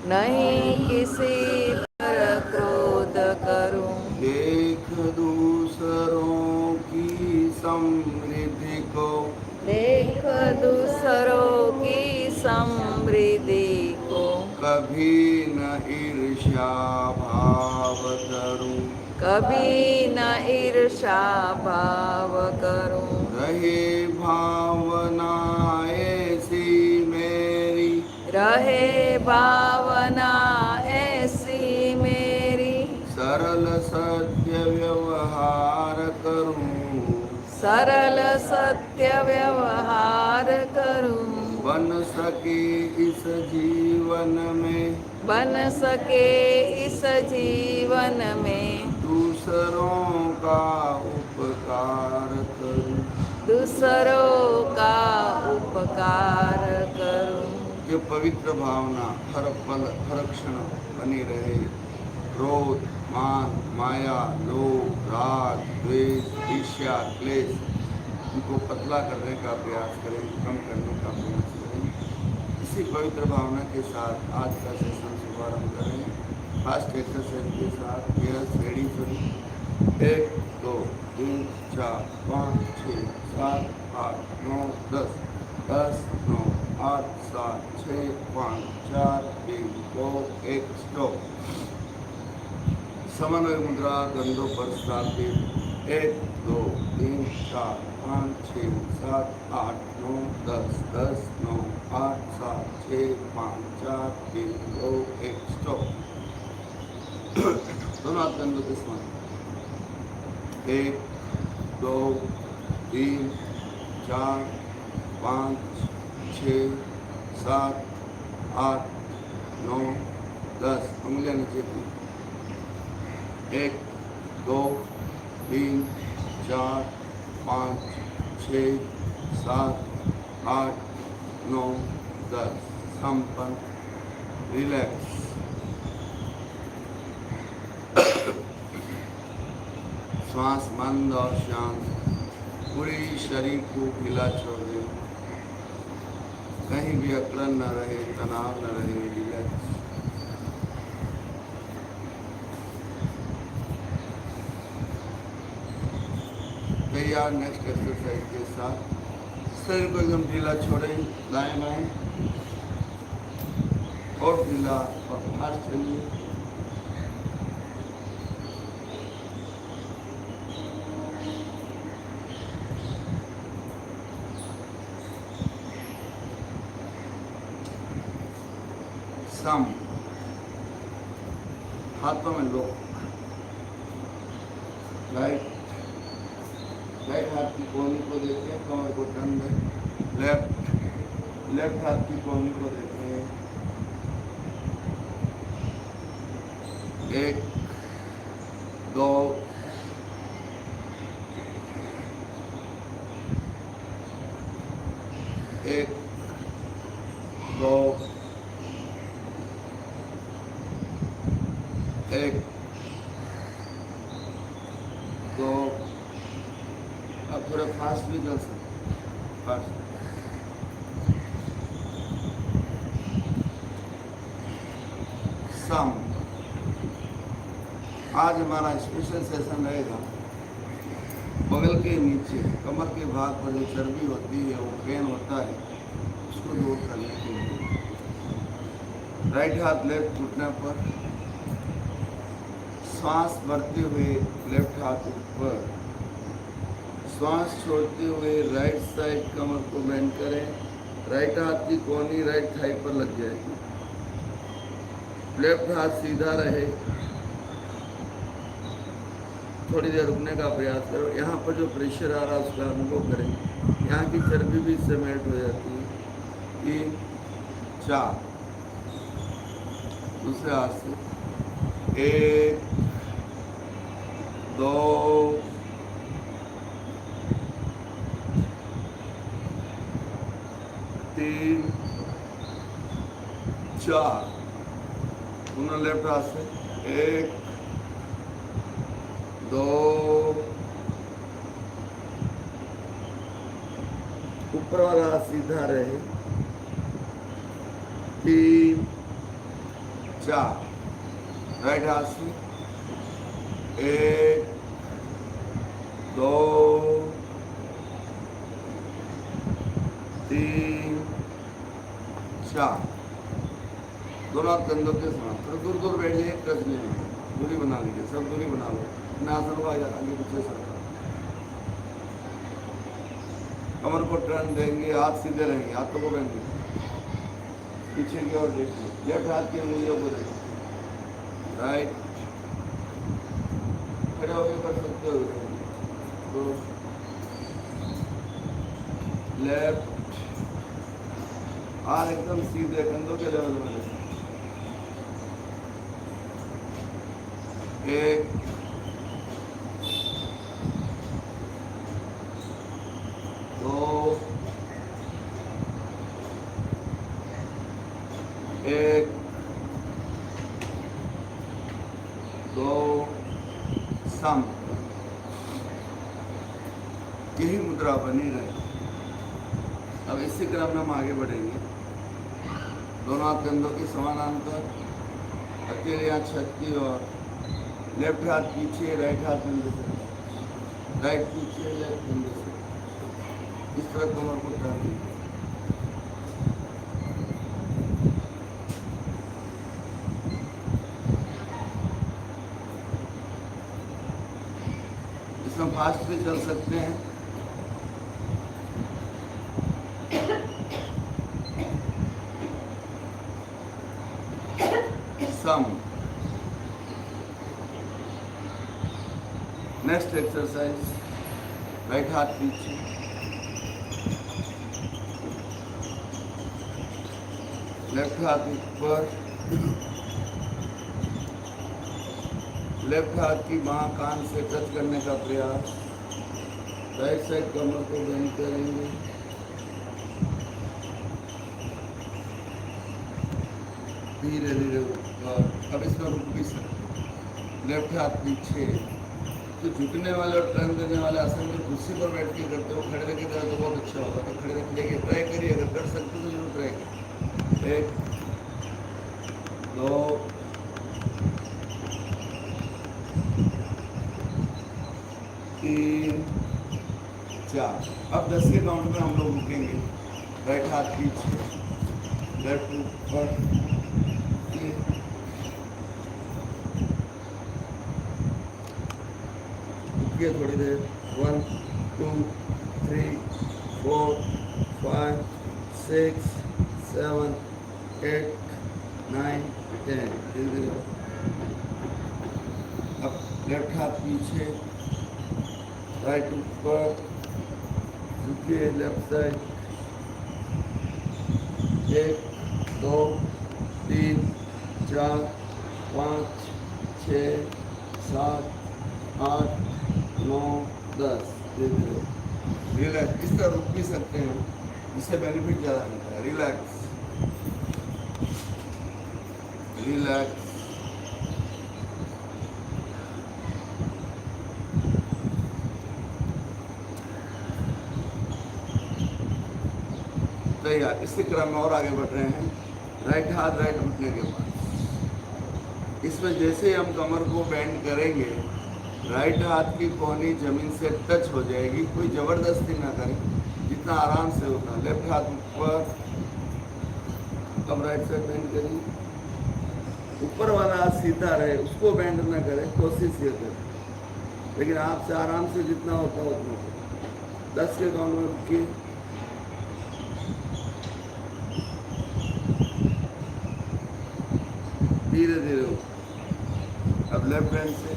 नहीं किसी पर क्रोध करूं। देख दूसरों की समृद्धि को, देख दूसरों की समृद्धि को, कभी न ईर्ष्या भाव करूं। कभी न ईर्षा भाव करूं। रहे भावना ऐसी मेरी, रहे भावना ऐसी मेरी, सरल सत्य व्यवहार करूं। सरल सत्य व्यवहार करूं। बन सके इस जीवन में, बन सके इस जीवन में, दूसरों का उपकार करूं। दूसरों का उपकार करूं। ये पवित्र भावना हर पल हर क्षण बनी रहे। क्रोध, मान, माया, लोभ, राग, द्वेष, ईर्ष्या, क्लेश, इनको पतला करने का प्रयास करें, कम करने का प्रयास करें। इसी पवित्र भावना के साथ आज का सेशन शुभारंभ करें। फास्ट एक्सरसाइज के साथ यह रेडी शुरू। 1 2 3 4 5 6 7 8 9 10, 10 9 8 7 6 5 4 3 2 1 स्टॉप। समन्वय मुद्रा कंधों पर स्थापित। 1 2 3 4 5 6 7 8 9 10, 10 9 8 7 6 5 4 3 2 1 स्टॉप। दोनों हाथ कंधों के समान। 1 2 3 4 5 6 7 8 9 10, उंगलियां नीचे की। 1 2 3 4 5 6 7 8 9 10, संपन्न। रिलैक्स। श्वास मंद और शांत। पूरी शरीर को ढीला छोड़ दें। कहीं भी अकड़न न रहे, तनाव न रहे। रिलैक्स। तैयार नेक्स्ट एक्सरसाइज के साथ। शरीर को एकदम ढीला छोड़ें, दाएं बाएं और ढीला और फास्ट चलिए। सम हाथों में लो। राइट हाथ की कोहनी को देखें, कमर को टर्न दें। लेफ्ट हाथ की कोहनी को देखें। 1 2 1 2 1 2। अब थोड़ा फास्ट भी कर सकते। फास्ट। सम। आज हमारा स्पेशल सेशन रहेगा बगल के नीचे कमर के भाग पर जो चर्बी होती है, वो पेन होता है, उसको दूर करने के लिए। राइट हाथ लेफ्ट घुटने पर, श्वास भरते हुए लेफ्ट हाथ ऊपर, श्वास छोड़ते हुए राइट साइड कमर को बेंड करें। राइट हाथ की कोहनी राइट थाई पर लग जाएगी। लेफ्ट हाथ सीधा रहे। थोड़ी देर रुकने का प्रयास करो। यहाँ पर जो प्रेशर आ रहा है उसका अनुभव करें। यहाँ की चर्बी भी इससे मेल्ट हो जाती है। 3 4। दूसरे हाथ से 1 2 3 4। दोनों लेफ्ट हाथ से 1 2। ऊपर वाला हाथ सीधा रहे। 3 4 राइट हाथ से 1 2 3 4 दोनों हाथ कंधों के समान थोड़ा दूर दूर बैठ जाइए, टच नहीं है, दूरी बना लीजिए, सब दूरी बना लो। आसन को आगे पीछे सर, कमर को टर्न देंगे, हाथ सीधे रहेंगे, हाथों को बेंध पीछे की ओर देखिए, लेफ्ट हाथ की उंगलियों को देखिए, राइट खड़े होकर कर सकते हो, तो लेफ्ट हाथ एकदम सीधे कंधों के लेवल में, 1 2 1 2 सम। यही मुद्रा बनी रहे। अब इसी क्रम में हम आगे बढ़ेंगे। दोनों हाथ कंधों के समानांतर, अकेले यहाँ छत की ओर, लेफ्ट हाथ पीछे, राइट हाथ कंधे से, राइट पीछे, लेफ्ट कंधे से, इस तरह कमर को टर्न दीजिए। इसमें फास्ट भी चल सकते हैं। सम। नेक्स्ट एक्सरसाइज, राइट हाथ पीछे, लेफ्ट हाथ ऊपर, लेफ्ट हाथ की बांह कान से टच करने का प्रयास, राइट साइड कमर को बेंड करेंगे, धीरे धीरे ऊपर। अब इसमें रुक भी सकते। लेफ्ट हाथ पीछे, तो झुकने वाले और टर्न देने वाले आसन में कुर्सी पर बैठ के करते हो, खड़े रह के करें तो बहुत अच्छा होगा। तो खड़े रख लेके ट्राई करिए, अगर कर सकते हो तो जरूर ट्राई करिए। 1 2 3 4। अब 10 के काउंट में हम लोग रुकेंगे। राइट हाथ पीछे, लेफ्ट ऊपर, थोड़ी देर, 1 2 3 4 5 6 7 8 9 10। धीरे धीरे। अब लेफ्ट हाथ पीछे, राइट ऊपर, रुकिए, लेफ्ट साइड, 1 2 3 4 5 6 7 8 9 10। धीरे धीरे रिलैक्स। इस तरह रुक भी सकते हैं, इससे बेनिफिट ज़्यादा मिलता है। Relax relax. तैयार। इसी क्रम में और आगे बढ़ रहे हैं। राइट हाथ राइट घुटने के पास, इसमें जैसे हम कमर को बेंड करेंगे, राइट हाथ की कोहनी जमीन से टच हो जाएगी। कोई ज़बरदस्ती ना करें, जितना आराम से होगा। लेफ्ट हाथ ऊपर, अब राइट साइड बेंड करिए। ऊपर वाला हाथ सीधा रहे, उसको बेंड ना करें, कोशिश ये करें, लेकिन आपसे आराम से जितना होता है उतना करें। 10 के काउंट में रुकिए। धीरे धीरे। अब लेफ्ट हैंड से,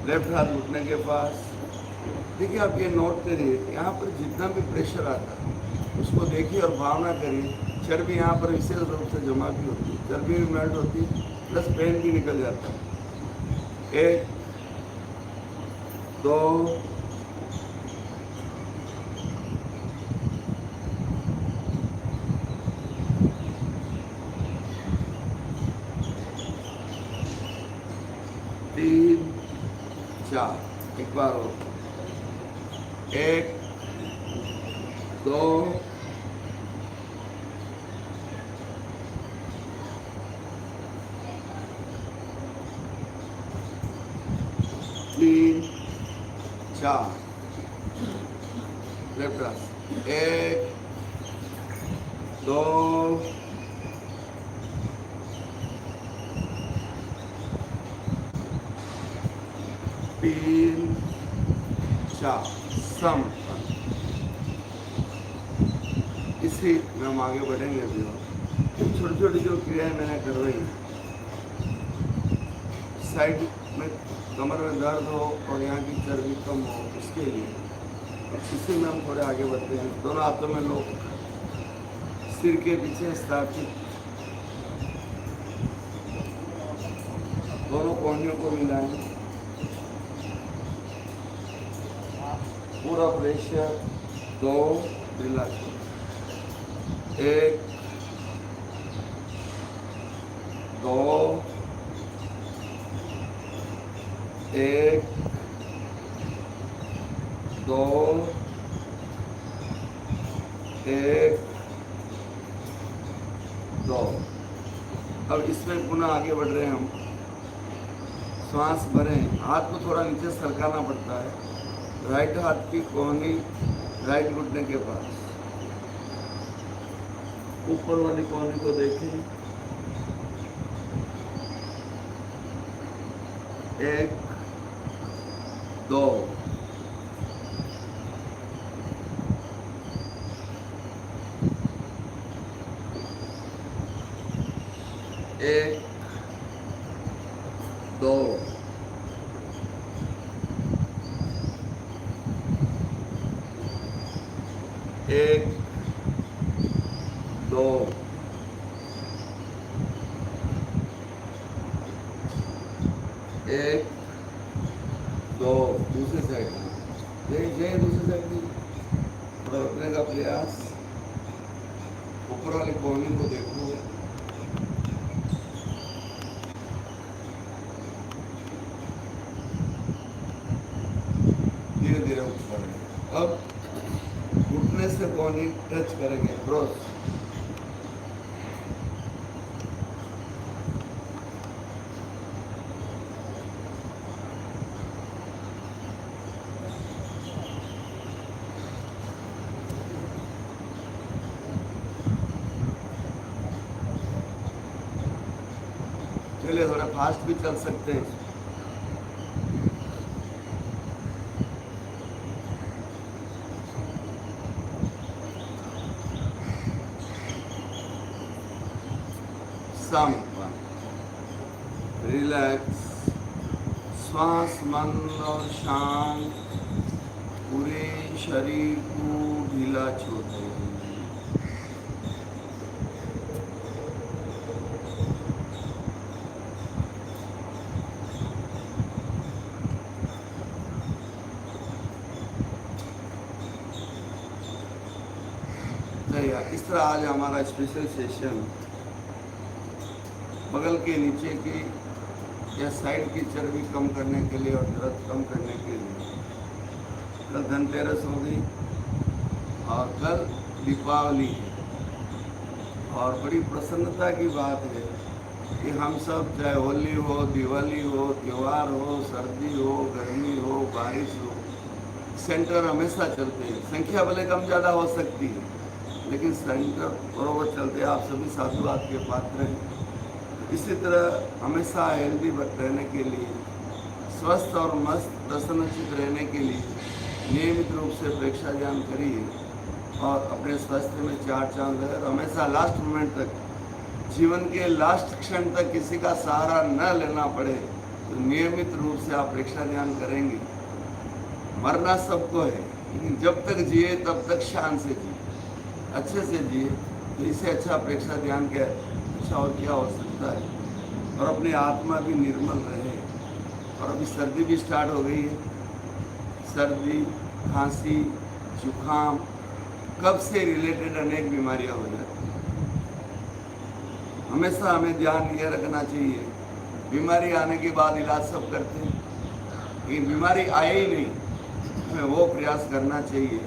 लेफ्ट हाथ घुटने के पास। देखिए, आप ये नोट करिए, यहाँ पर जितना भी प्रेशर आता है उसको देखिए और भावना करिए। चर्बी यहाँ पर विशेष रूप से जमा भी होती है, चर्बी भी मेल्ट होती है, प्लस पेन भी निकल जाता है। 1 2 3 4। एक बार और, 1 2 3 4 लेफ्ट हाथ 1 2 3 4 सम। इसी में हम आगे बढ़ेंगे अभी और छोटी छोटी जो क्रियाएं मैंने करवाई, साइड में कमर में दर्द हो और यहाँ की चर्बी कम हो, इसके लिए इसी में हम थोड़े आगे बढ़ते हैं। दोनों हाथों में लो, सिर के पीछे स्थापित, दोनों कोहनियों को मिलाएं, पूरा प्रेशर 2 रिलैक्स 1 2 1 2 1 2। अब इसमें पुनः आगे बढ़ रहे हैं हम। श्वास भरें, हाथ को थोड़ा नीचे सरकाना पड़ता है। राइट हाथ की कोहनी राइट घुटने के पास, ऊपर वाली कोहनी को देखें। 1 2 1 2 1 2 1 2। दूसरी साइड जय दूसरी साइड की थोड़ा रखने का प्रयास। ऊपर वाली कोहनी को देखो, धीरे धीरे ऊपर। अब घुटने से कोहनी टच करेंगे, क्रॉस। चलिए थोड़ा फास्ट भी चल सकते हैं। सम, रिलैक्स, श्वास मंद और शांत, पूरे शरीर को ढीला छोड़ते हैं। इस तरह आज हमारा स्पेशल सेशन बगल के नीचे की या साइड की चर्बी कम करने के लिए और दर्द कम करने के लिए। कल धनतेरस होगी और कल दीपावली है, और बड़ी प्रसन्नता की बात है कि हम सब, चाहे होली हो, दिवाली हो, त्यौहार हो, सर्दी हो, गर्मी हो, बारिश हो, सेंटर हमेशा चलते हैं। संख्या भले कम ज़्यादा हो सकती है, लेकिन सेंटर बरोबर चलते। आप सभी साधुवाद के पात्र हैं। इसी तरह हमेशा हेल्दी रहने के लिए, स्वस्थ और मस्त प्रसन्नचित रहने के लिए नियमित रूप से प्रेक्षा ध्यान करिए और अपने स्वास्थ्य में 4 चांद है। हमेशा लास्ट मोमेंट तक, जीवन के लास्ट क्षण तक किसी का सहारा न लेना पड़े तो नियमित रूप से आप प्रेक्षा ध्यान करेंगे। मरना सबको है, लेकिन जब तक जिए तब तक शान से जिए, अच्छे से जिए। तो इससे अच्छा प्रेक्षा ध्यान के अच्छा और क्या हो सकता है। और अपनी आत्मा भी निर्मल रहे। और अभी सर्दी भी स्टार्ट हो गई है। सर्दी, खांसी, जुकाम, कफ से रिलेटेड अनेक बीमारियां हो जाती हैं। हमेशा हमें ध्यान ये रखना चाहिए, बीमारी आने के बाद इलाज सब करते हैं, लेकिन बीमारी आए ही नहीं, हमें वो प्रयास करना चाहिए।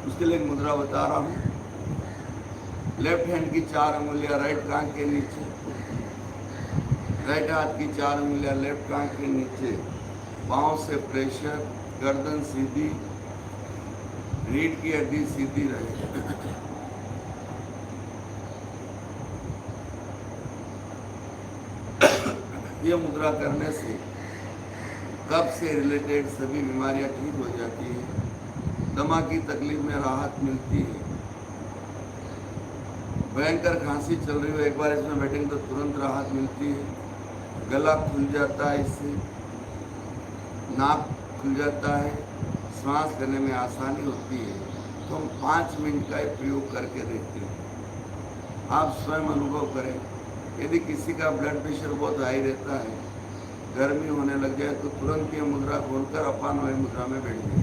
उसके लिए एक मुद्रा बता रहा हूँ। लेफ्ट हैंड की 4 अंगुलियां राइट कान के नीचे, राइट हाथ की 4 उंगलियां लेफ्ट कान के नीचे, पाँव से प्रेशर, गर्दन सीधी, रीढ़ की हड्डी सीधी रहे। ये मुद्रा करने से कब्ज से रिलेटेड सभी बीमारियां ठीक हो जाती है, दमा की तकलीफ में राहत मिलती है। भयंकर खांसी चल रही हो, एक बार इसमें बैठेंगे तो तुरंत राहत मिलती है। गला खुल जाता है इससे, नाक खुल जाता है, सांस लेने में आसानी होती है। तो हम 5 मिनट का प्रयोग करके देखते हैं, आप स्वयं अनुभव करें। यदि किसी का ब्लड प्रेशर बहुत हाई रहता है, गर्मी होने लग जाए, तो तुरंत ये मुद्रा खोलकर अपान वायु मुद्रा में बैठ जाइए।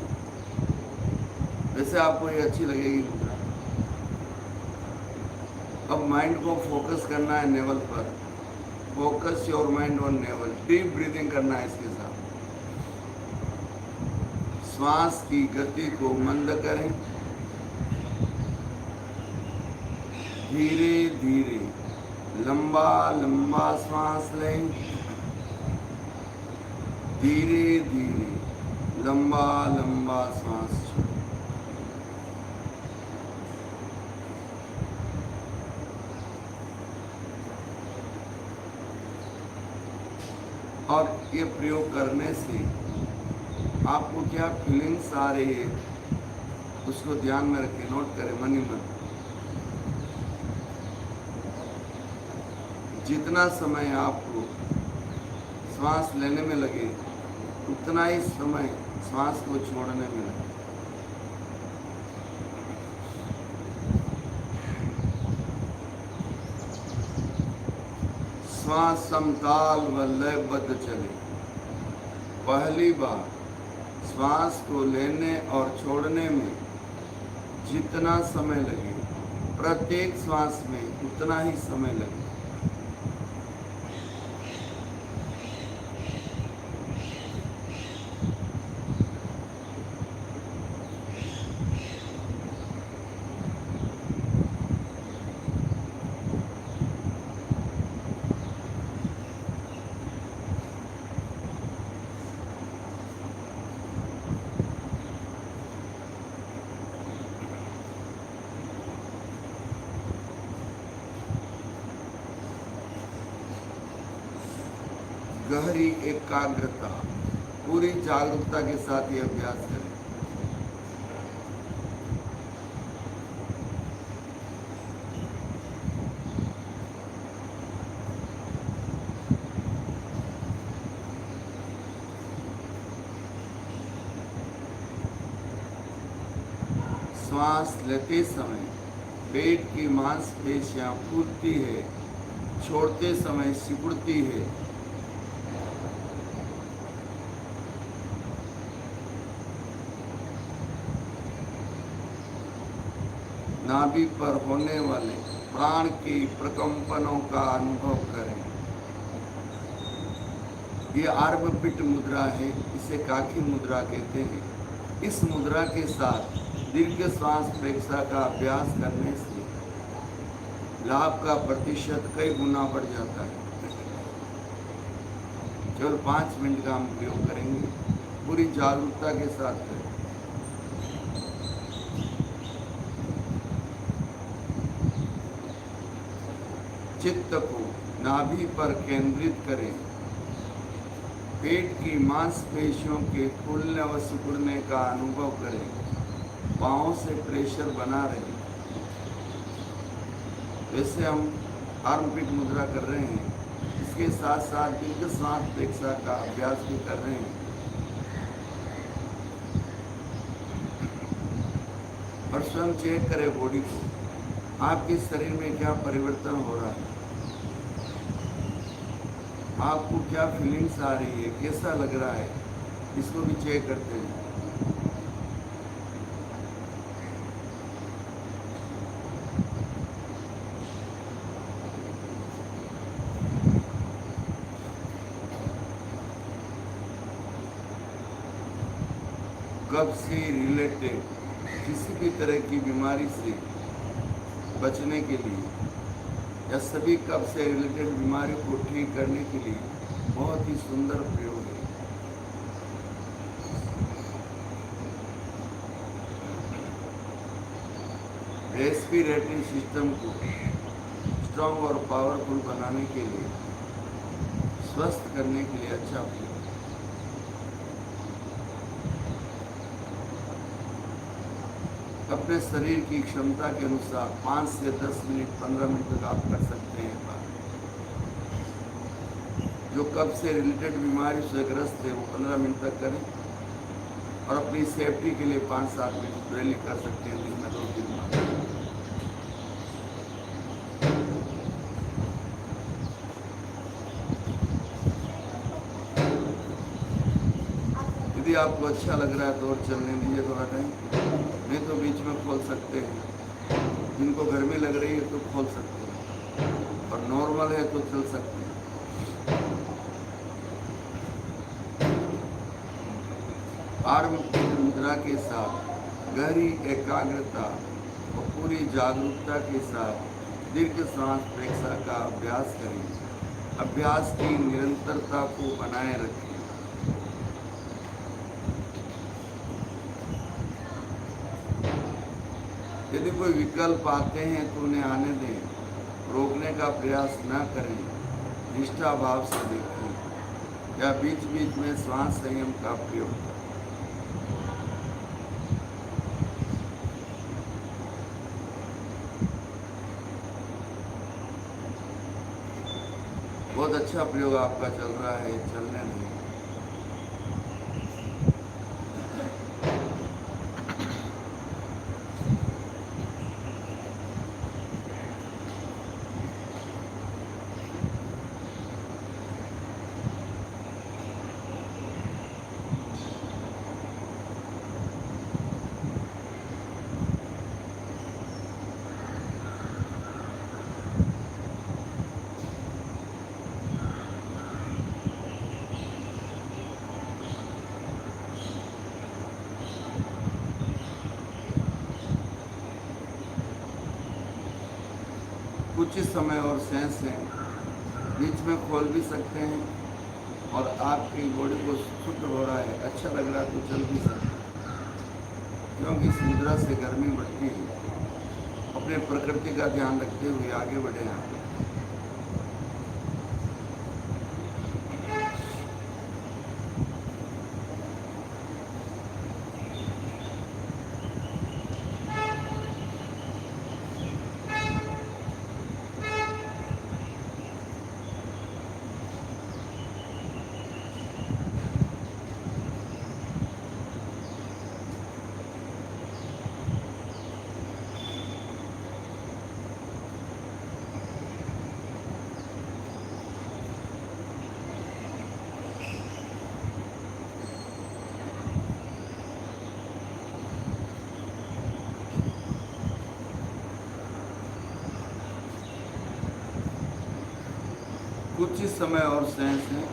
वैसे आपको ये अच्छी लगेगी मुद्रा। अब माइंड को फोकस करना है नेवल पर। Focus your mind on naval. Deep breathing करना है इसके साथ। श्वास की गति को मंद करें, धीरे धीरे लंबा लंबा श्वास लें, धीरे धीरे लंबा लंबा श्वास छोड़ें। और ये प्रयोग करने से आपको क्या फीलिंग्स आ रही है, उसको ध्यान में रखें, नोट करें मन ही मन। जितना समय आपको सांस लेने में लगे, उतना ही समय सांस को छोड़ने में लगे। श्वास समताल व लयबद्ध चले। पहली बार श्वास को लेने और छोड़ने में जितना समय लगे, प्रत्येक श्वास में उतना ही समय लगे। गहरी एकाग्रता, पूरी जागरूकता के साथ ये अभ्यास करें। श्वास लेते समय पेट की मांसपेशियां फूलती है, छोड़ते समय सिकुड़ती है। नाभि पर होने वाले प्राण के प्रकंपनों का अनुभव करें। ये आर्मपिट मुद्रा है, इसे काकी मुद्रा कहते हैं। इस मुद्रा के साथ दीर्घ श्वास प्रेक्षा का अभ्यास करने से लाभ का प्रतिशत कई गुना बढ़ जाता है। केवल 5 मिनट का हम प्रयोग करेंगे, पूरी जागरूकता के साथ करें। चित्त को नाभि पर केंद्रित करें। पेट की मांसपेशियों के फूलने व सिकुड़ने का अनुभव करें। पाँव से प्रेशर बना रहे। वैसे हम आर्मपिट मुद्रा कर रहे हैं, इसके साथ साथ दीर्घ श्वास प्रेक्षा का अभ्यास भी कर रहे हैं। और स्वयं चेक करें बॉडी को, आपके शरीर में क्या परिवर्तन हो रहा है, आपको क्या फीलिंग्स आ रही है, कैसा लग रहा है, इसको भी चेक करते हैं। कब्ज से रिलेटेड किसी भी तरह की बीमारी से बचने के लिए या सभी कफ से रिलेटेड बीमारी को ठीक करने के लिए बहुत ही सुंदर प्रयोग है। रेस्पिरेटरी सिस्टम को स्ट्रॉन्ग और पावरफुल बनाने के लिए, स्वस्थ करने के लिए अच्छा प्रयोग। अपने शरीर की क्षमता के अनुसार 5 से 10 मिनट 15 मिनट तक आप कर सकते हैं। जो कफ से रिलेटेड बीमारी से ग्रस्त है वो 15 मिनट तक करें और अपनी सेफ्टी के लिए 5-7 मिनट डेली कर सकते हैं, दिन में 2-3 बार। यदि आपको अच्छा लग रहा है तो और चलने दीजिए थोड़ा टाइम, नहीं तो बीच में खोल सकते हैं। जिनको गर्मी लग रही है तो खोल सकते हैं और नॉर्मल है तो चल सकते हैं। आर्म मुद्रा के साथ गहरी एकाग्रता और पूरी जागरूकता के साथ दीर्घ सांस प्रेक्षा का अभ्यास करें। अभ्यास की निरंतरता को बनाए रखें। यदि कोई विकल्प आते हैं तो उन्हें आने दें, रोकने का प्रयास न करें, निष्ठा भाव से देखें या बीच बीच में श्वास संयम का प्रयोग करें। बहुत अच्छा प्रयोग आपका चल रहा है, चलने नहीं। कुछ ही समय और सेंस है, बीच में खोल भी सकते हैं और आपकी बॉडी को शुद्ध हो रहा है, अच्छा लग रहा है तो चल भी सकते हैं, क्योंकि इस मुद्रा से गर्मी बढ़ती है। अपने प्रकृति का ध्यान रखते हुए आगे बढ़े आप। कुछ ही समय और सेंस है।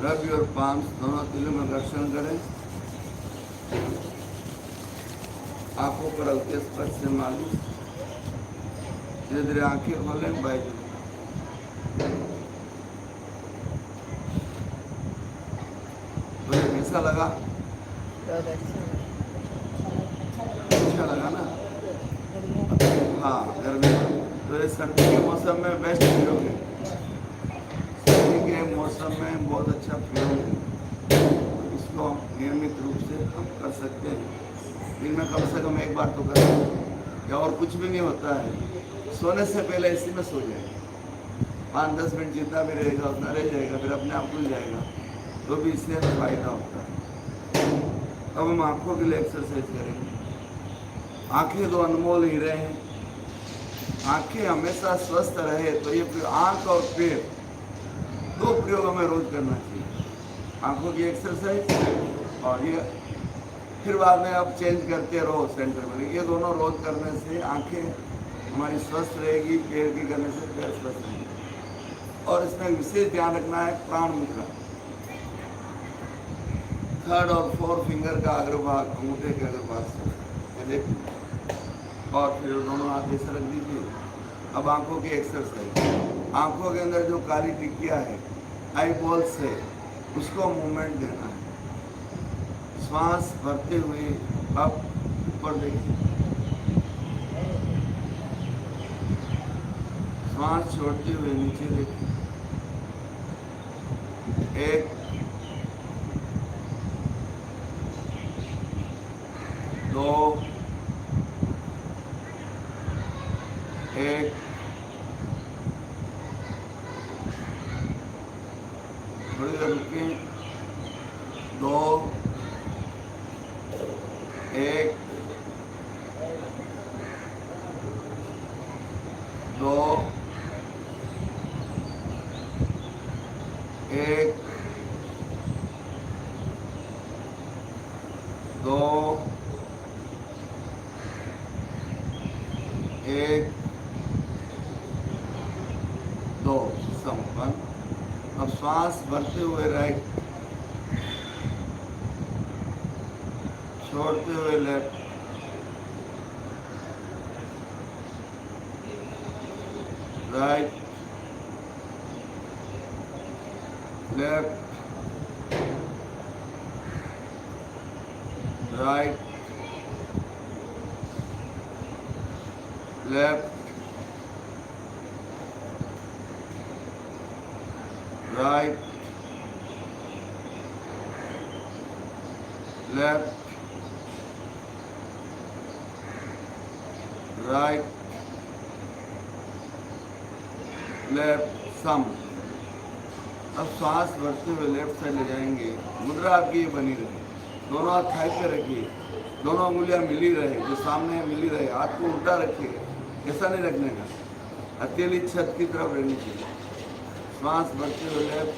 रब और पाम्स दोनों तिलों में घर्षण करें। आंखों पर हल्के स्पर्श से मालिश। धीरे धीरे आंखें खोलें। बाइक तो कैसा लगा? अच्छा लगा ना? हाँ, गर्मी तो ये सर्दी के मौसम में बेस्ट प्रयोग है। मौसम में बहुत अच्छा प्रयोग है, इसको नियमित रूप से हम कर सकते हैं। दिन में कम से कम एक बार तो करें, या और कुछ भी नहीं होता है। सोने से पहले इसी में सो जाए। 5-10 मिनट जितना भी रहेगा उतना रह जाएगा, फिर अपने आप खुल जाएगा, तो भी इससे फायदा होता है। अब हम आंखों के लिए एक्सरसाइज करेंगे। आंखें तो अनमोल हीरे हैं, आंखें हमेशा स्वस्थ रहे तो ये आंख और पेट 2 प्रयोग हमें रोज करना चाहिए, आंखों की एक्सरसाइज और ये, फिर बाद में आप चेंज करते रहो सेंटर में। ये दोनों रोज करने से आंखें हमारी स्वस्थ रहेगी, पैर की करने से पैर स्वस्थ रहेगी। और इसमें विशेष ध्यान रखना है प्राण मुद्रा, 3rd और 4th फिंगर का अग्रभाग अंगूठे के अग्रभाग से देखिए, और फिर दोनों हाथ ऐसे रख दीजिए। अब आंखों की एक्सरसाइज, आंखों के अंदर जो काली टिक्किया है आई बॉल्स है, उसको मूवमेंट देना है। श्वास भरते हुए अब ऊपर देखिए, श्वास छोड़ते हुए नीचे देखिए। 1 2 1 थोड़ी देर रुकें, 2 1 2 1 2 1 2 संपन्न। अब श्वास भरते हुए राइट, छोड़ते हुए left, right left right left right left right left सम। अब सांस भरते हुए लेफ्ट साइड ले जाएंगे, मुद्रा आपकी ये बनी रहे, दोनों हाथ थाई पे रखिए, दोनों उंगलियां मिली रहे, जो सामने है मिली रहे, हाथ को उल्टा रखिए, ऐसा नहीं रखने का, हथेली छत की तरफ रहनी चाहिए। श्वास भरते हुए लेफ्ट,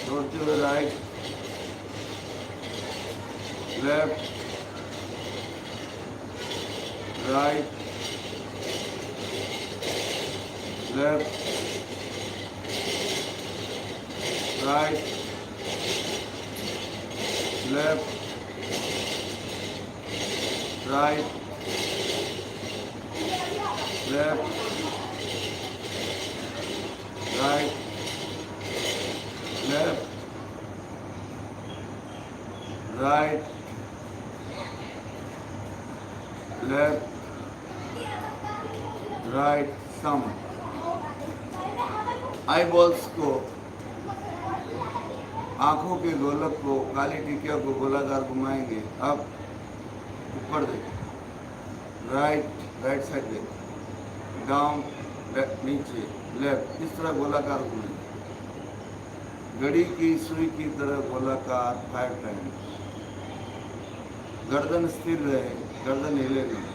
छोड़ते हुए right left right left right left right left right left right left right सम। आई बॉल्स को, आंखों के गोलक को, काली टिकिया को गोलाकार घुमाएंगे। अब ऊपर देखिए, राइट साइड देखिए, डाउन लेफ्ट, नीचे लेफ्ट, इस तरह गोलाकार घुमाएंगे, घड़ी की सुई की तरह गोलाकार 5 टाइम्स। गर्दन स्थिर रहे, गर्दन हिले नहीं।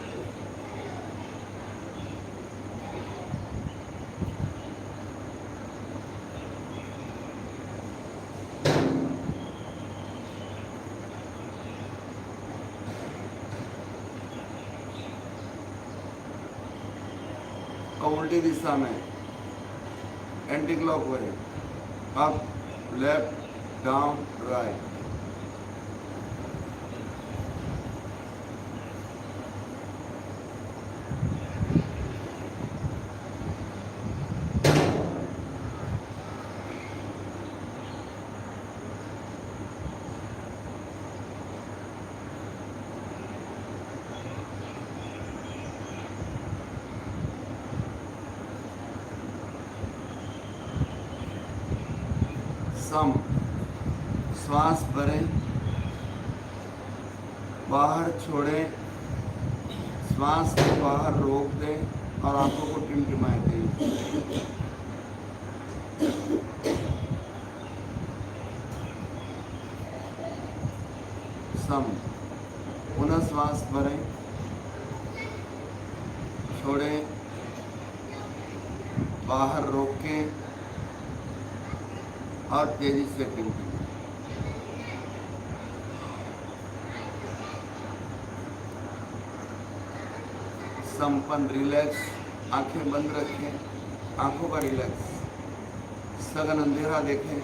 और उल्टी दिशा में anti clockwise, up left down right. सम, श्वास भरें, बाहर छोड़ें, श्वास को बाहर रोक दें, और आंखों को टिमटिमाए तेज। सम। पुनः श्वास भरें, छोड़ें, बाहर रोकें और तेजी से टिमटिमाएं। संपन्न रिलैक्स। आंखें बंद रखें, आंखों का रिलैक्स, सघन अंधेरा देखें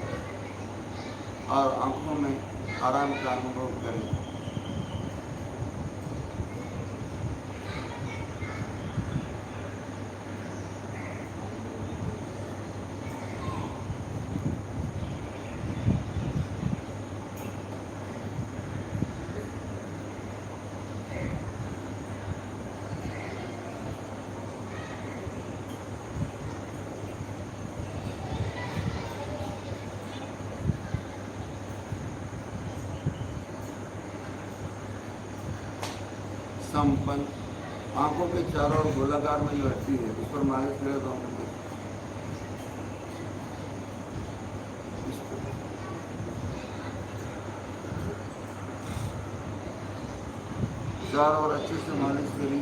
और आंखों में आराम का अनुभव करें। संपन्न। आंखों के चारों ओर गोलाकार में जो हड्डी है उस पर मालिश करें तो हम चारों ओर अच्छे से मालिश करें।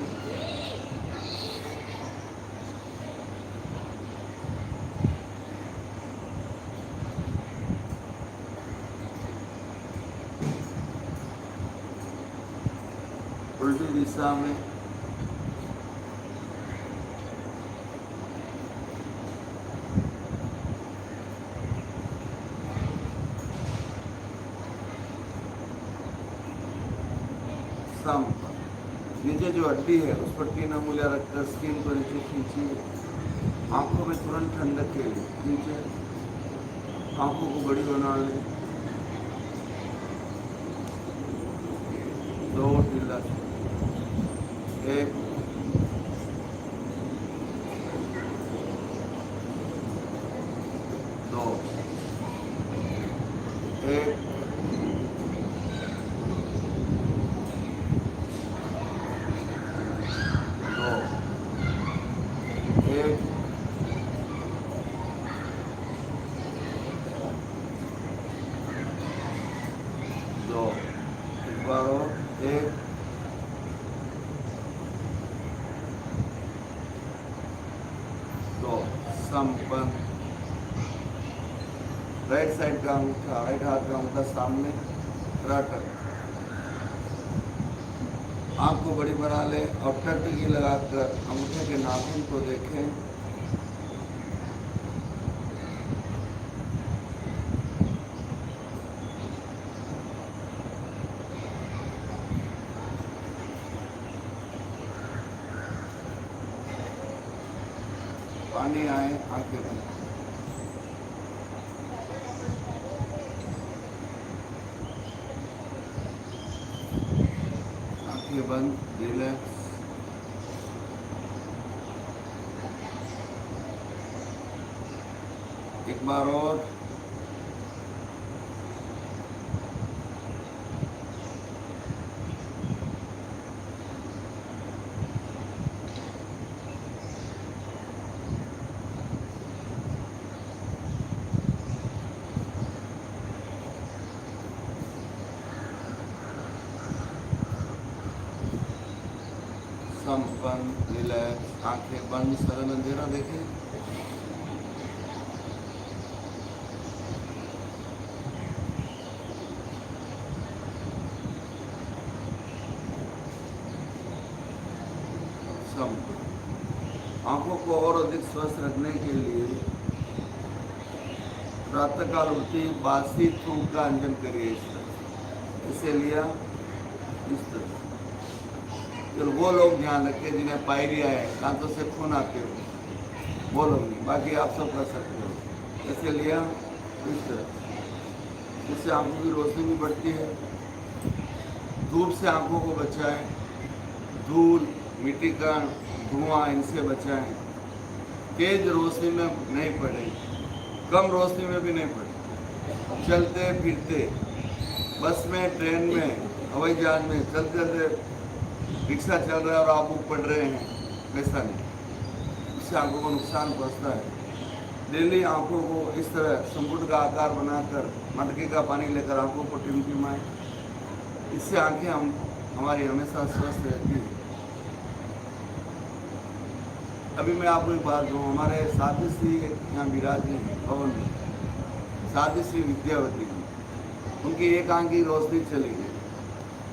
उल्टी दिशा में संपन्न। नीचे जो हड्डी है उस पर 3 अंगुलियां रखकर स्किन को नीचे खींचिए। आंखों में तुरंत ठंडक के लिए नीचे आंखों को बड़ी बना लें। 2 ढीला, 1 2 1 2 1 2। एक बार और 1 2। संपन्न। राइट साइड का अंगूठा, राइट हाथ का अंगूठा सामने रखकर आँख को बड़ी बना लें और टकटकी लगाकर अंगूठे के नाखून को देखें। पानी आए, आंखें बंद। आंखें बंद, रिलैक्स। एक बार और। संपन्न, रिलैक्स। आंखें बंद, सघन अंधेरा देखें। संपन्न। आंखों को और अधिक स्वस्थ रखने के लिए प्रातःकाल उठते ही बासी थूक का अंजन करिए। इस तरह इसे लिया, इस तरह। चलो वो लोग ध्यान रखें जिन्हें पायरिया है, दांतों से खून आते हो, वो लोग नहीं, बाकी आप सब कर सकते हो। ऐसे लिया, इस तरह। इससे आंखों की रोशनी भी बढ़ती है। धूप से आंखों को बचाएं, धूल, मिट्टी का धुआं, इनसे बचाएं। तेज रोशनी में नहीं पड़े, कम रोशनी में भी नहीं पड़े। चलते फिरते, बस में, ट्रेन में, हवाई जहाज में चलते चलते रिक्शा चल रहा है और आप ऊपर पढ़ रहे हैं, वैसा नहीं। जिससे आंखों को नुकसान पहुंचता है। डेली आंखों को इस तरह संपुट का आकार बनाकर मटके का पानी लेकर आंखों को टिमटिमाएं, इससे आंखें हमारी हमेशा स्वस्थ रहती है। अभी मैं आपको एक बात दूँ, हमारे साध्वी श्री यहाँ विराज हैं भवन में, साध्वी श्री विद्यावती जी, उनकी एक आंख की रोशनी चली गई,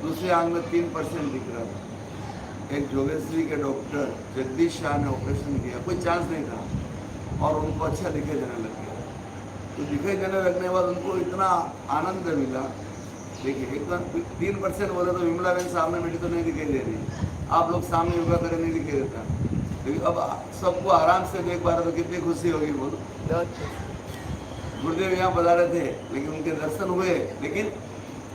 दूसरी आंख में 3% दिख रहा था। एक जोगेश्वरी के डॉक्टर जगदीश शाह ने ऑपरेशन किया, कोई चांस नहीं था और उनको अच्छा दिखाई देने लग गया। तो दिखाई देने लगने के बाद उनको इतना आनंद मिला। देखिए एकदम 3% बोले तो विमला बहन सामने बैठी तो नहीं दिखाई दे रही, आप लोग सामने योगा करें नहीं दिखाई देता, लेकिन अब सबको आराम से देख पा रहे तो कितनी खुशी होगी बोलो। गुरुदेव यहाँ बता रहे थे लेकिन उनके दर्शन हुए, लेकिन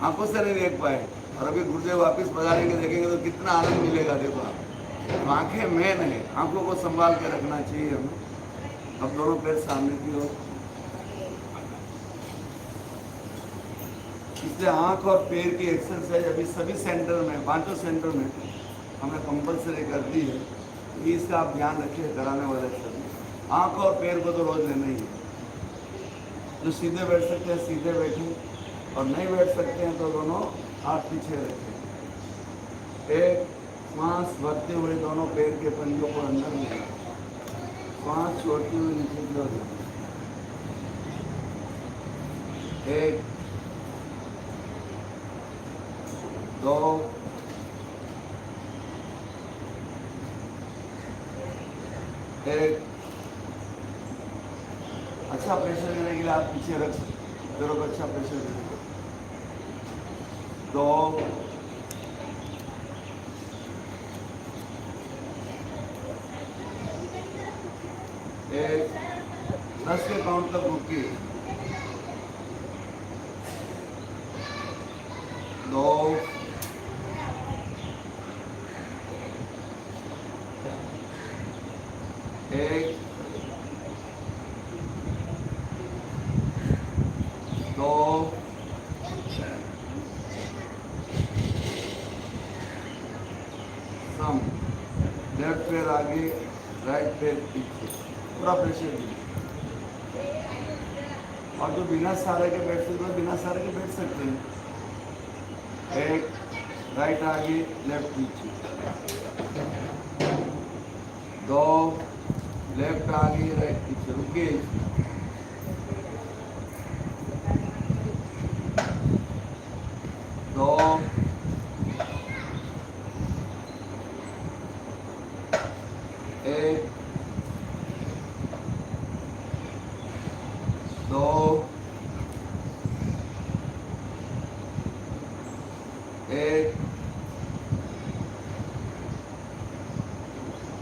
आंखों से नहीं देख पाए, और अभी गुरुदेव वापस बजारेंगे देखेंगे तो कितना आनंद मिलेगा। देखो आप, तो आंखें मेन है, आंखों को संभाल के रखना चाहिए हमें। अब दोनों पैर सामने की ओर, इसलिए आंख और पैर की एक्सरसाइज अभी सभी सेंटर में, 5 सेंटर में हमने कंपल्सरी कर दी है। इसका आप ध्यान रखिए, कराने वाले सभी। आंख और पैर को तो रोज लेना ही है। जो सीधे बैठ सकते हैं सीधे बैठें, और नहीं बैठ सकते हैं तो दोनों हाथ पीछे रखें। एक सांस भरते हुए दोनों पैर के पंजों को अंदर लें, सांस छोड़ते हुए नीचे की ओर जाएं। एक, दो, एक। अच्छा प्रेशर देने के लिए आप पीछे रख सकते, पैरों को अच्छा प्रेशर देने को। 2, एक, 10 के काउंट तक रुकिए। 2, 1, 2, 3। लेफ्ट पैर आगे, राइट पैर पीछे, पूरा प्रेशर दीजिए। और जो बिना सहारे के बैठ सकते हो बिना सहारे के बैठ सकते हैं। 1, राइट आगे, लेफ्ट पीछे। 2, लेफ्ट आगे, राइट पीछे। रुकिए। 2, 1, 2, 1,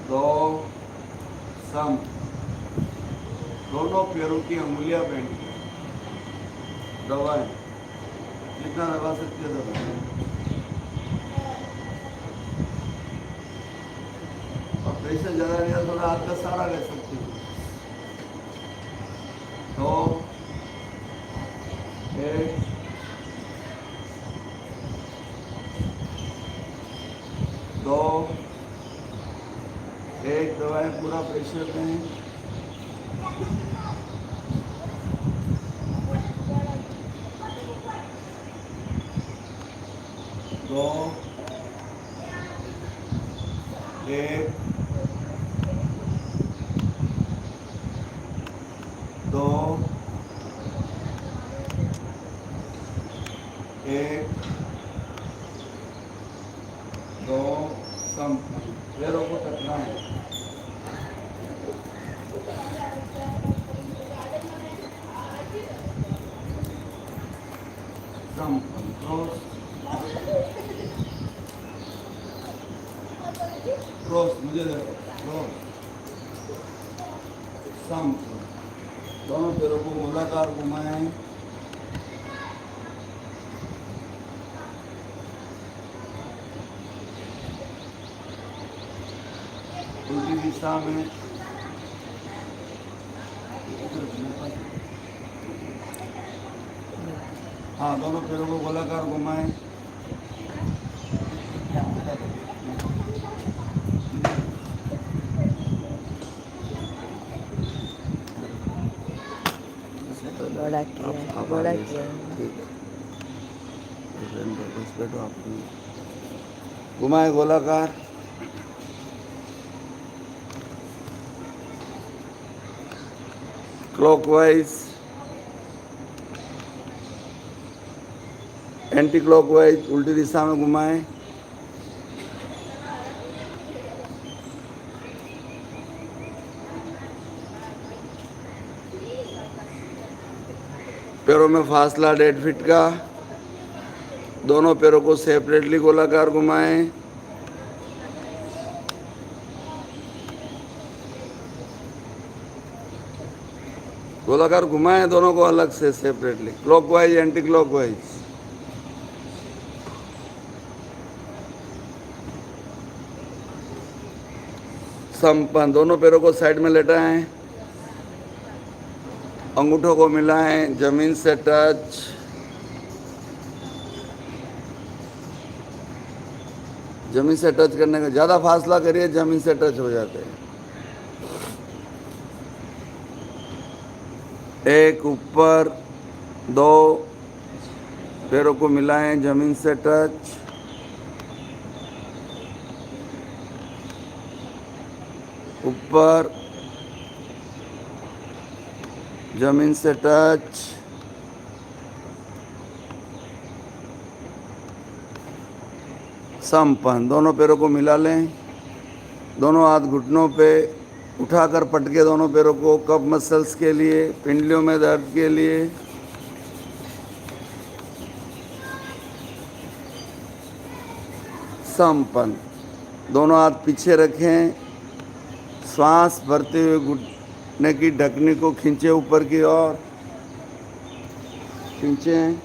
2। सम। दोनों पैरों की अंगुलियां पहन दबाएं, जितना दबा सकते हैं दबाएं। और प्रेशर ज़्यादा नहीं है, थोड़ा हाथ का सहारा ले सकते हो। 2, 1, 2, 1। दबाएं, पूरा प्रेशर दें। 2, 1, 2, 1, 2। सम। पैरों को टकना है। सम। क्रॉस, क्रॉस, मुझे देखो, क्रॉस, सम। दोनों पैरों को गोलाकार घुमाएं। उल्टी दिशा में। हाँ, दोनों पैरों को गोलाकार घुमाएं। बड़ा किया है, आप बड़ा आगे किया से, है। ठीक है। बस बैठो आप। घुमाए गोलाकार, क्लॉकवाइज, एंटी क्लॉकवाइज, उल्टी दिशा में घुमाएं। पैरों में फासला 1.5 फीट का। दोनों पैरों को सेपरेटली गोलाकार घुमाएं। गोलाकार घुमाएं दोनों को अलग से सेपरेटली, क्लॉकवाइज एंटी क्लॉकवाइज। संपन्न, दोनों पैरों को साइड में लेटाएं। अंगूठों को मिलाएं, जमीन से टच। जमीन से टच करने का ज़्यादा फासला करिए, जमीन से टच हो जाते हैं। एक ऊपर, 2 पैरों को मिलाएं, जमीन से टच। ऊपर, जमीन से टच। संपन्न, दोनों पैरों को मिला लें। दोनों हाथ घुटनों पे उठाकर पटके दोनों पैरों को, कफ मसल्स के लिए, पिंडलियों में दर्द के लिए। संपन्न, दोनों हाथ पीछे रखें। श्वास भरते हुए घुटने की ढकनी को खींचे ऊपर की ओर, खींचें।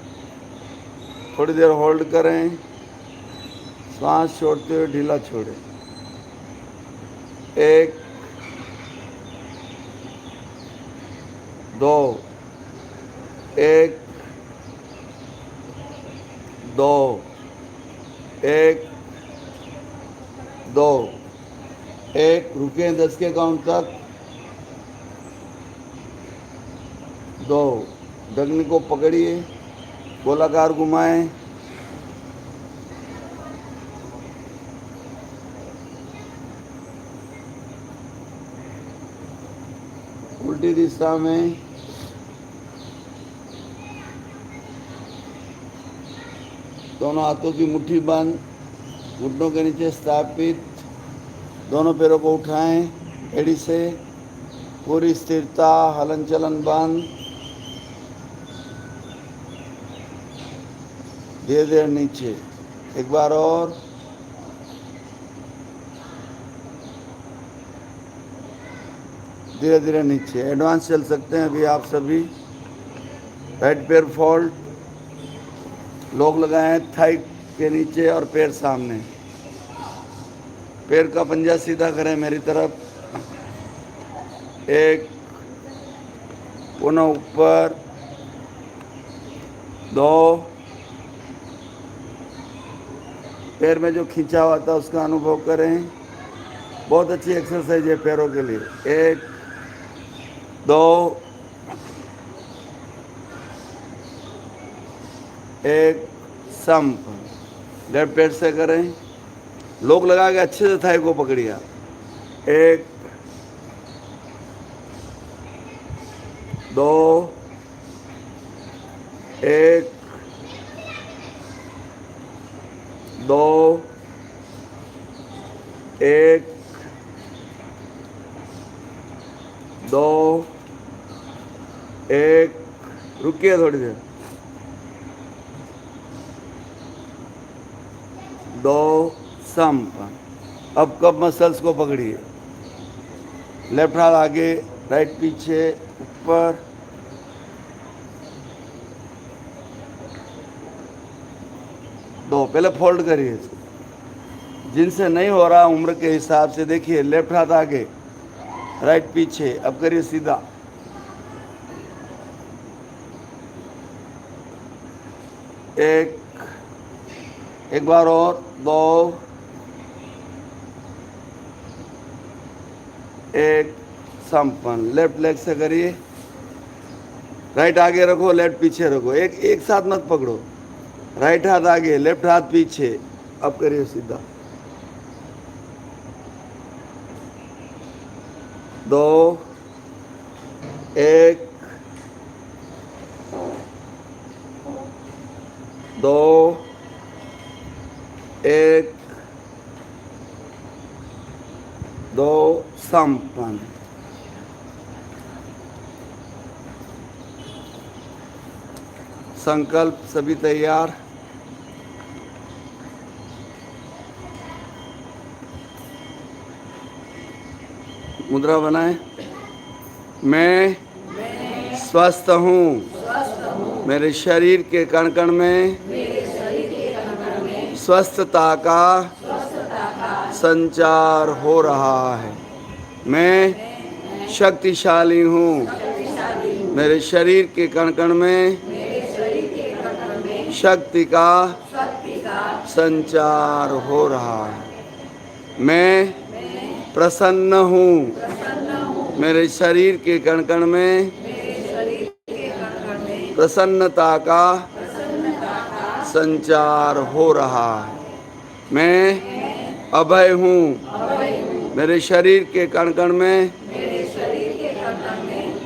थोड़ी देर होल्ड करें। श्वास छोड़ते हुए ढीला छोड़ें। 1 2, 1 2, 1 2, 1। रुकें 10 के काउंट तक। 2, ढकनी को पकड़िए, गोलाकार घुमाएं। उल्टी दिशा में। दोनों हाथों की मुट्ठी बंद, घुटनों के नीचे स्थापित। दोनों पैरों को उठाएं एड़ी से, पूरी स्थिरता, हलन चलन बंद। धीरे धीरे नीचे, एक बार और। धीरे धीरे नीचे, एडवांस चल सकते हैं अभी आप सभी। राइट पैर फोल्ड, लोग लगाएं थाई के नीचे और पैर सामने। पैर का पंजा सीधा करें मेरी तरफ। 1 पुनः ऊपर, 2 पैर में जो खींचा हुआ था उसका अनुभव करें। बहुत अच्छी एक्सरसाइज है पैरों के लिए। 1 2, 1 संप। लेफ्ट पैर से करें, लोग लगा के अच्छे से थाई को पकड़िए। 1 2, 1 2, 1 2, 1। रुकिए थोड़ी देर। 2 संपन्न। अब कफ मसल्स को पकड़िए। लेफ्ट हाथ आगे, राइट पीछे, ऊपर। दो पहले फोल्ड करिए। जिनसे नहीं हो रहा उम्र के हिसाब से देखिए, लेफ्ट हाथ आगे, राइट पीछे। अब करिए सीधा। एक बार और। 2 1 संपन्न। लेफ्ट लेग से करिए, राइट आगे रखो, लेफ्ट पीछे रखो, एक साथ मत पकड़ो। राइट हाथ आगे, लेफ्ट हाथ पीछे। अब करिए सीधा। 2 1 2 1 2 संपन्न। संकल्प सभी तैयार? मुद्रा बनाए। मैं स्वस्थ हूँ। मेरे शरीर के कण कण में स्वस्थता का संचार हो रहा है। मैं शक्तिशाली हूँ। मेरे शरीर के कण कण में शक्ति का संचार हो रहा है। मैं प्रसन्न हूँ। मेरे शरीर के कण कण में प्रसन्नता का संचार हो रहा है। मैं अभय हूँ। मेरे शरीर के कण कण में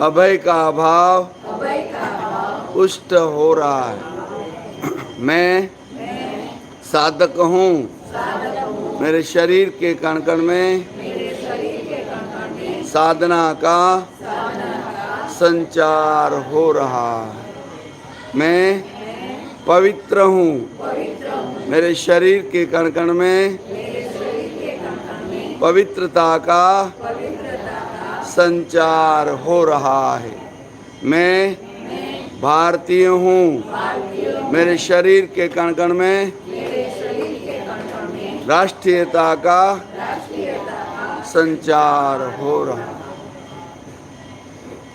अभय का भाव पुष्ट हो रहा है। मैं साधक हूँ। मेरे शरीर के कण कण में साधना का संचार हो रहा है। मैं पवित्र हूँ। मेरे शरीर के कण कण में पवित्रता का संचार हो रहा है। मैं भारतीय हूँ। मेरे शरीर के कण कण में राष्ट्रीयता का संचार हो रहा है।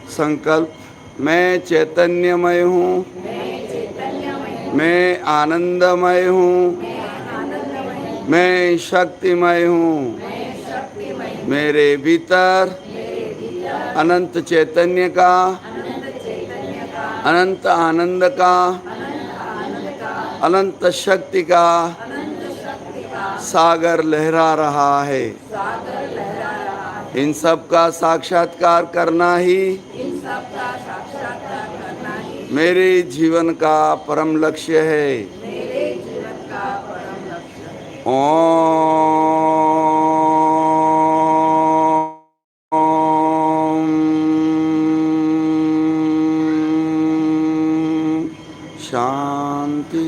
संकल्प। मैं चैतन्यमय हूँ। मैं आनंदमय हूँ। मैं शक्तिमय हूँ। मेरे भीतर अनंत चैतन्य का, अनंत आनंद का, अनंत शक्ति का सागर लहरा रहा है। इन सब का साक्षात्कार करना ही मेरे जीवन का परम लक्ष्य है। शांति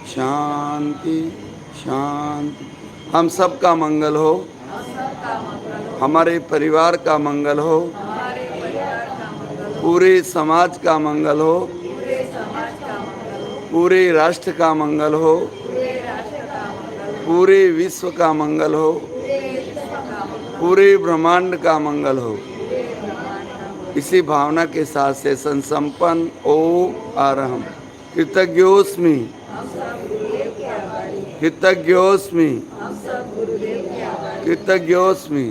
शांति शांति। हम सबका मंगल हो। हमारे परिवार का मंगल हो। पूरे समाज का मंगल हो। पूरे राष्ट्र का मंगल हो। पूरे विश्व का मंगल हो। पूरे ब्रह्मांड का मंगल हो। इसी भावना के साथ सेशन संपन्न। ओम आरहम। कृतज्ञोस्मि कृतज्ञोस्मि कृतज्ञोस्मि।